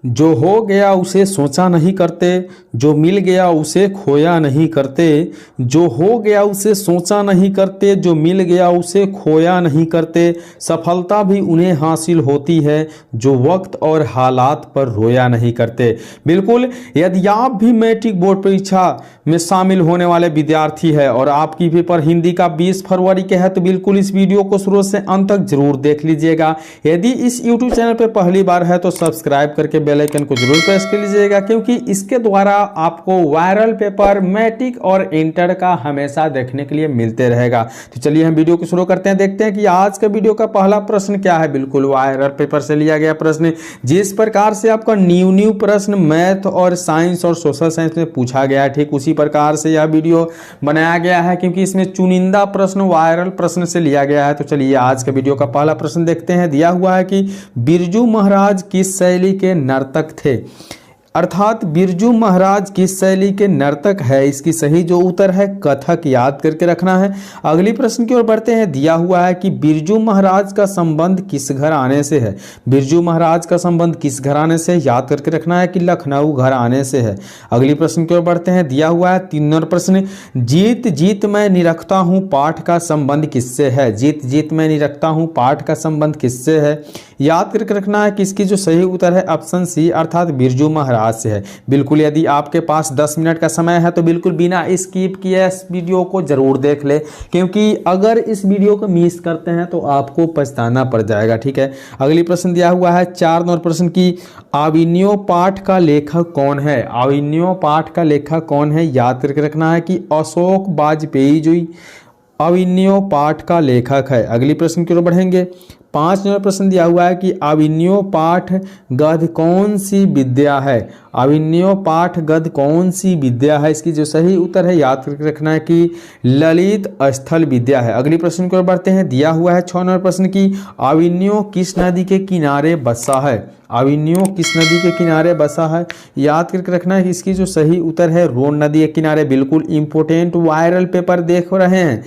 जो हो गया उसे सोचा नहीं करते, जो मिल गया उसे खोया नहीं करते। जो हो गया उसे सोचा नहीं करते, जो मिल गया उसे खोया नहीं करते। सफलता भी उन्हें हासिल होती है जो वक्त और हालात पर रोया नहीं करते। बिल्कुल, यदि आप भी मैट्रिक बोर्ड परीक्षा में शामिल होने वाले विद्यार्थी है और आपकी पेपर हिंदी का 20 फरवरी के है, तो बिल्कुल इस वीडियो को शुरू से अंत तक जरूर देख लीजिएगा। यदि इस यूट्यूब चैनल पर पहली बार है तो सब्सक्राइब करके बेल आइकन को जरूर प्रेस कर लीजिएगा, क्योंकि इसके द्वारा आपको वायरल पेपर मैट्रिक और इंटर का हमेशा देखने के लिए मिलते रहेगा। तो चलिए हम वीडियो को शुरू करते हैं, देखते हैं कि आज का वीडियो का पहला प्रश्न क्या है। बिल्कुल वायरल पेपर से लिया गया प्रश्न, जिस प्रकार से आपका न्यू प्रश्न मैथ और साइंस और सोशल साइंस में पूछा गया है, ठीक उसी प्रकार से यह वीडियो बनाया गया है, क्योंकि इसमें चुनिंदा प्रश्न वायरल प्रश्न से लिया गया है। तो चलिए आज के वीडियो का पहला प्रश्न देखते हैं। दिया हुआ है कि बिरजू महाराज किस शैली के नर्तक थे, अर्थात बिरजू महाराज किस शैली के नर्तक है। इसकी सही जो उत्तर है कथक, याद करके रखना है। अगली प्रश्न की ओर बढ़ते हैं। दिया हुआ है कि बिरजू महाराज का संबंध किस घराने से है। बिरजू महाराज का संबंध किस घराने से, याद करके रखना है कि लखनऊ घराने से है। अगली प्रश्न की ओर बढ़ते हैं। दिया हुआ है 3 नंबर प्रश्न, जीत जीत मैं निरखता हूँ पाठ का संबंध किससे है। जीत जीत मैं निरखता हूँ पाठ का संबंध किससे है, याद करके रखना है कि इसकी जो सही उत्तर है ऑप्शन सी, अर्थात बिरजू महाराज से है। बिल्कुल, यदि आपके पास 10 मिनट का समय है तो बिल्कुल बिना स्किप किए इस वीडियो को जरूर देख ले, क्योंकि अगर इस वीडियो को मिस करते हैं तो आपको पछताना पड़ जाएगा। ठीक है, अगली प्रश्न दिया हुआ है 4 नंबर प्रश्न की, आविन्यो पाठ का लेखक कौन है। आविन्यो पाठ का लेखक कौन है, याद करके रखना है कि अशोक वाजपेयी जी आविन्यो पाठ का लेखक है। अगली प्रश्न की ओर बढ़ेंगे। 5 नंबर प्रश्न दिया हुआ है कि आविन्यो पाठ गद्य कौन सी विद्या है। आविन्यो पाठ गद्य कौन सी विद्या है, इसकी जो सही उत्तर है याद करके रखना है कि ललित स्थल विद्या है। अगली प्रश्न की ओर बढ़ते हैं। दिया हुआ है 6 नंबर प्रश्न की, आविन्यो किस नदी के किनारे बसा है। आविन्यो किस नदी के किनारे बसा है, याद करके रखना है कि इसकी जो सही उत्तर है रोन नदी के किनारे। बिल्कुल इंपोर्टेंट वायरल पेपर देख रहे हैं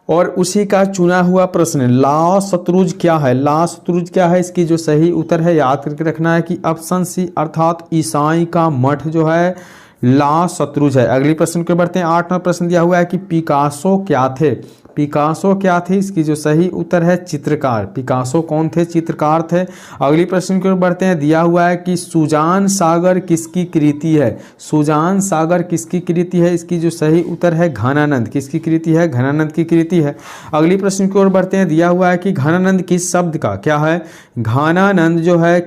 और उसी का चुना हुआ प्रश्न, ला शत्रुज क्या है। ला शत्रुज क्या है, इसकी जो सही उत्तर है याद करके रखना है कि ऑप्शन सी, अर्थात ईसाई का मठ जो है ला शत्रुज है। अगली प्रश्न को बढ़ते हैं। 8 नंबर प्रश्न दिया हुआ है कि पिकासो क्या थे। पिकासो क्या थे, इसकी जो सही उत्तर है चित्रकार। पिकासो कौन थे, चित्रकार थे। अगली प्रश्न की ओर बढ़ते हैं। दिया हुआ है कि सुजान सागर किसकी कृति है। सुजान सागर किसकी कृति है, इसकी जो सही उत्तर है घनानंद। किसकी कृति है, घनानंद की कृति है। अगली प्रश्न की ओर बढ़ते हैं। दिया हुआ है कि घनानंद किस शब्द का क्या है। घनानंद जो है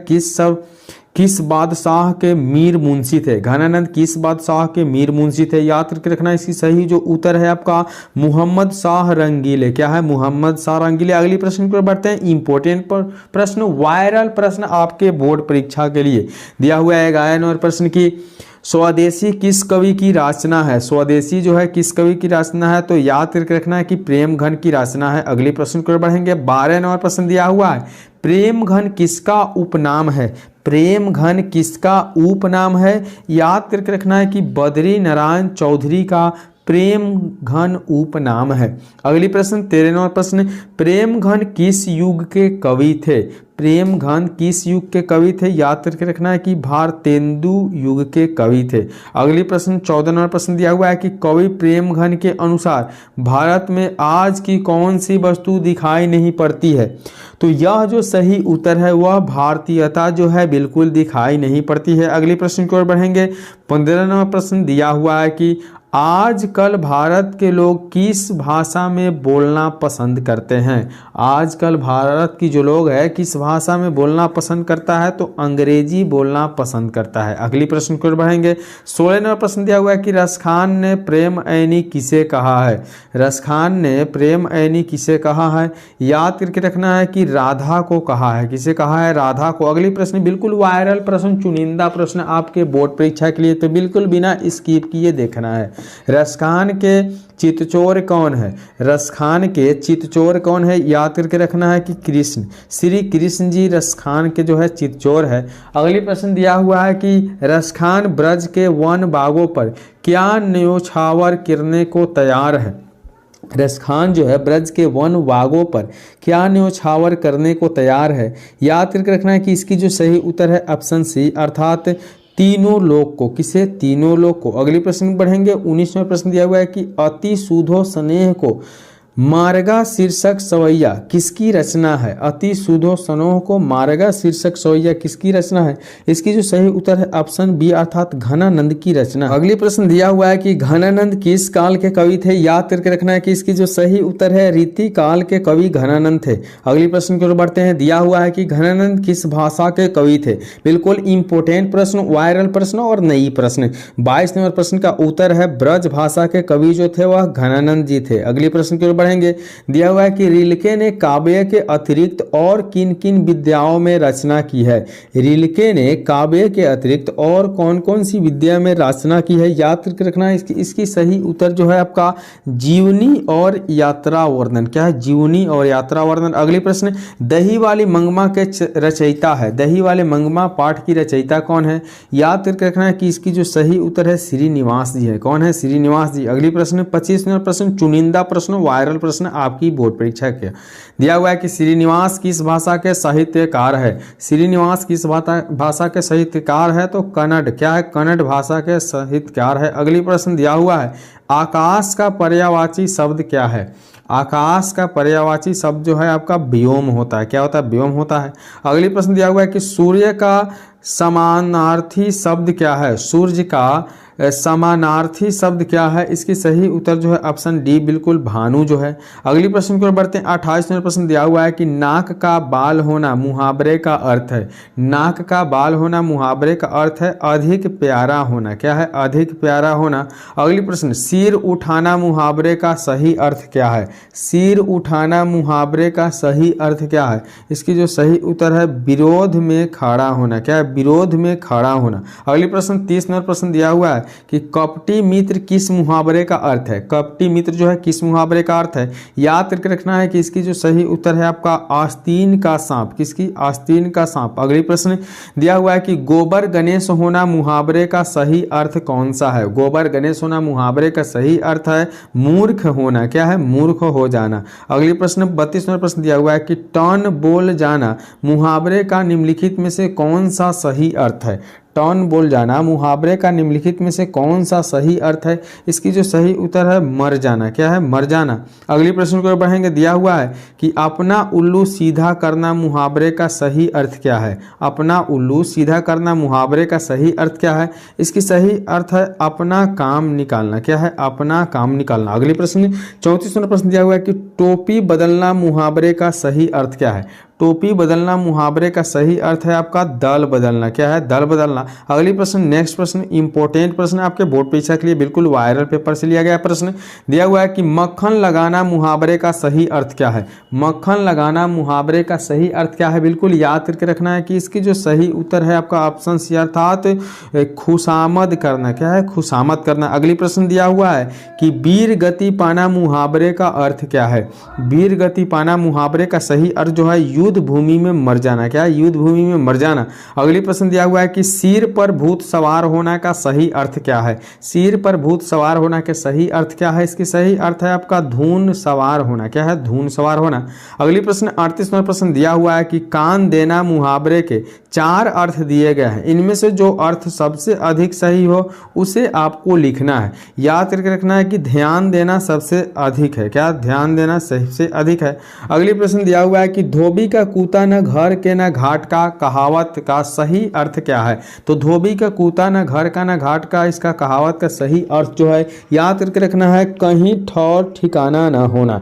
किस बादशाह के मीर मुंशी थे। घनानंद किस बादशाह के मीर मुंशी थे, याद करके रखना। इसकी सही जो उत्तर है आपका मुहम्मद शाह रंगीले। क्या है, मुहम्मद शाह रंगीले। अगली प्रश्न की ओर बढ़ते हैं। इंपोर्टेंट प्रश्न, वायरल प्रश्न आपके बोर्ड परीक्षा के लिए दिया हुआ है। 11 नंबर प्रश्न की, स्वदेशी किस कवि की रचना है। स्वदेशी जो है किस कवि की रचना है, तो याद करके रखना है कि प्रेमघन की रचना है। अगली प्रश्न की ओर बढ़ेंगे। 12 नंबर प्रश्न दिया हुआ है, प्रेमघन किसका उपनाम है। प्रेमघन किसका उपनाम है, याद करके रखना है कि बद्री नारायण चौधरी का प्रेमघन उपनाम है। अगली प्रश्न 13 नंबर प्रश्न, प्रेमघन किस युग के कवि थे। प्रेमघन किस युग के कवि थे, याद करके रखना है कि भारतेंदु युग के कवि थे। अगली प्रश्न 14 नंबर प्रश्न दिया हुआ है कि कवि प्रेमघन के अनुसार भारत में आज की कौन सी वस्तु दिखाई नहीं पड़ती है। तो यह जो सही उत्तर है वह भारतीयता जो है बिल्कुल दिखाई नहीं पड़ती है। अगली प्रश्न की ओर बढ़ेंगे। 15 नंबर प्रश्न दिया हुआ है कि आजकल भारत के लोग किस भाषा में बोलना पसंद करते हैं। आजकल भारत की जो लोग है किस भाषा में बोलना पसंद करता है, तो अंग्रेजी बोलना पसंद करता है। अगली प्रश्न की ओर बढ़ेंगे। 16 नंबर प्रश्न दिया हुआ है कि रसखान ने प्रेम ऐनी किसे कहा है। रसखान ने प्रेम ऐनी किसे कहा है, याद करके रखना है कि राधा को कहा है। किसे कहा है, राधा को। अगली प्रश्न बिल्कुल वायरल प्रश्न, चुनिंदा प्रश्न आपके बोर्ड परीक्षा के लिए, तो बिल्कुल बिना स्किप किए देखना है। रसखान के चितचोर कौन है। रसखान के चितचोर कौन है, याद करके रखना है कि कृष्ण, श्री कृष्ण जी रसखान के जो है चितचोर है। अगली प्रश्न दिया हुआ है कि रसखान ब्रज के वन बागों पर क्या न्योछावर गिरने को तैयार है। रसखान जो है ब्रज के वन बागों पर क्या न्यौछावर करने को तैयार है। याद करके रखना है कि इसकी जो सही उत्तर है ऑप्शन सी अर्थात तीनों लोक को। किसे? तीनों लोक को। अगले प्रश्न बढ़ेंगे। 19वां प्रश्न दिया हुआ है कि अति सुधो स्नेह को मार्गा शीर्षक सवैया किसकी रचना है। अति सुधो स्नेह को मार्गा शीर्षक सवैया किसकी रचना है। इसकी जो सही उत्तर है ऑप्शन बी अर्थात घनानंद की रचना। अगली प्रश्न दिया हुआ है कि घनानंद किस काल के कवि थे। याद करके रखना है कि इसकी जो सही उत्तर है रीति काल के कवि घनानंद थे। अगली प्रश्न की ओर बढ़ते हैं। दिया हुआ है कि घनानंद किस भाषा के कवि थे। बिल्कुल इंपोर्टेंट प्रश्न, वायरल प्रश्न और नई प्रश्न। 22 नंबर प्रश्न का उत्तर है ब्रज भाषा के कवि जो थे वह घनानंद जी थे। अगली प्रश्न की ओर बढ़ेंगे। दिया हुआ है कि रिल्के ने काव्य के अतिरिक्त और किन किन विद्याओं में रचना की है। रिल्के ने काव्य के अतिरिक्त और कौन कौन सी विद्या में रचना की है। याद करके रखना है इसकी सही उत्तर जो है आपका जीवनी और यात्रा वर्णन। क्या है? जीवनी और यात्रा वर्णन। अगले प्रश्न दही वाली मंगमा के रचयिता है। दही वाले मंगमा पाठ की रचयिता कौन है। याद करके रखना है कि इसकी जो सही उत्तर है श्रीनिवास जी है। कौन है? श्रीनिवास जी। अगली प्रश्न 25 नंबर प्रश्न चुनिंदा प्रश्न, वायरल प्रश्न आपकी बोर्ड परीक्षा के दिया हुआ है कि श्रीनिवास किस भाषा के साहित्यकार है। श्रीनिवास किस भाषा के साहित्यकार है तो कन्नड़। क्या है? कन्नड़ भाषा के साहित्यकार है। अगली प्रश्न दिया हुआ है आकाश का पर्यायवाची शब्द क्या है। आकाश का पर्यायवाची शब्द जो है आपका व्योम होता है। क्या होता है? व्योम होता है। अगली प्रश्न दिया हुआ है कि सूर्य का समानार्थी शब्द क्या है। सूर्य का समानार्थी शब्द क्या है। इसकी सही उत्तर जो है ऑप्शन डी बिल्कुल भानु जो है। अगली प्रश्न की ओर बढ़ते हैं। 28 नंबर प्रश्न दिया हुआ है कि नाक का बाल होना मुहावरे का अर्थ है। नाक का बाल होना मुहावरे का अर्थ है अधिक प्यारा होना। क्या है? अधिक प्यारा होना। अगली प्रश्न सिर उठाना मुहावरे का सही अर्थ क्या है। सिर उठाना मुहावरे का सही अर्थ क्या है। इसकी जो सही उत्तर है विरोध में खड़ा होना। क्या है? विरोध में खड़ा होना। अगली प्रश्न 30 नंबर प्रश्न दिया हुआ है कि कपटी मित्र किस मुहावरे का अर्थ है। कपटी मित्र जो है किस मुहावरे का अर्थ है। याद करके रखना है कि इसकी जो सही उत्तर है आपका आस्तीन का सांप। किसकी? आस्तीन का सांप। अगली प्रश्न दिया हुआ है कि गोबर गणेश होना मुहावरे का सही अर्थ कौन सा है। गोबर गणेश होना मुहावरे का सही अर्थ है मूर्ख होना। क्या है? मूर्ख हो जाना। अगली प्रश्न 32 नंबर प्रश्न दिया हुआ है कि टन बोल जाना मुहावरे का निम्नलिखित में से कौन सा सही अर्थ है। टर्न बोल जाना मुहावरे का निम्नलिखित में से कौन सा सही अर्थ है। इसकी जो सही उत्तर है मर जाना। क्या है? मर जाना। अगली प्रश्न को बढ़ेंगे। दिया हुआ है कि अपना उल्लू सीधा करना मुहावरे का सही अर्थ क्या है। अपना उल्लू सीधा करना मुहावरे का सही अर्थ क्या है। इसकी सही अर्थ है अपना काम निकालना। क्या है? अपना काम निकालना। अगली प्रश्न 34 नंबर प्रश्न दिया हुआ है कि टोपी बदलना मुहावरे का सही अर्थ क्या है। टोपी बदलना मुहावरे का सही अर्थ है आपका दल बदलना। क्या है? दल बदलना। अगली प्रश्न नेक्स्ट प्रश्न इंपॉर्टेंट प्रश्न आपके बोर्ड परीक्षा के लिए बिल्कुल वायरल पेपर से लिया गया प्रश्न दिया हुआ है कि मक्खन लगाना मुहावरे का सही अर्थ क्या है। मक्खन लगाना मुहावरे का सही अर्थ क्या है। बिल्कुल याद करके रखना है कि इसकी जो सही उत्तर है आपका ऑप्शन सी अर्थात खुशामद करना। क्या है? खुशामद करना। अगली प्रश्न दिया हुआ है कि वीर गति पाना मुहावरे का अर्थ क्या है। वीर गति पाना मुहावरे का सही अर्थ जो है युद्ध भूमि में मर जाना। क्या है? युद्ध भूमि में मर जाना। अगली प्रश्न दिया हुआ है कि सिर पर भूत सवार होना का सही अर्थ क्या है। सिर पर भूत सवार होना के सही अर्थ क्या है। इसकी सही अर्थ है आपका धून सवार होना। क्या है? धून सवार होना। अगली प्रश्न 38 नंबर प्रश्न दिया हुआ है कि कान देना मुहावरे के 4 अर्थ दिए गए हैं। इनमें से जो अर्थ सबसे अधिक सही हो उसे आपको लिखना है। याद करके रखना है कि ध्यान देना सबसे अधिक है। क्या? ध्यान देना सबसे अधिक है। अगली प्रश्न दिया हुआ है कि धोबी का कूता न घर के न घाट का कहावत का सही अर्थ क्या है। तो धोबी का कूता न घर का न घाट का, इसका कहावत का सही अर्थ जो है याद करके रखना है कहीं ठौर ठिकाना न होना।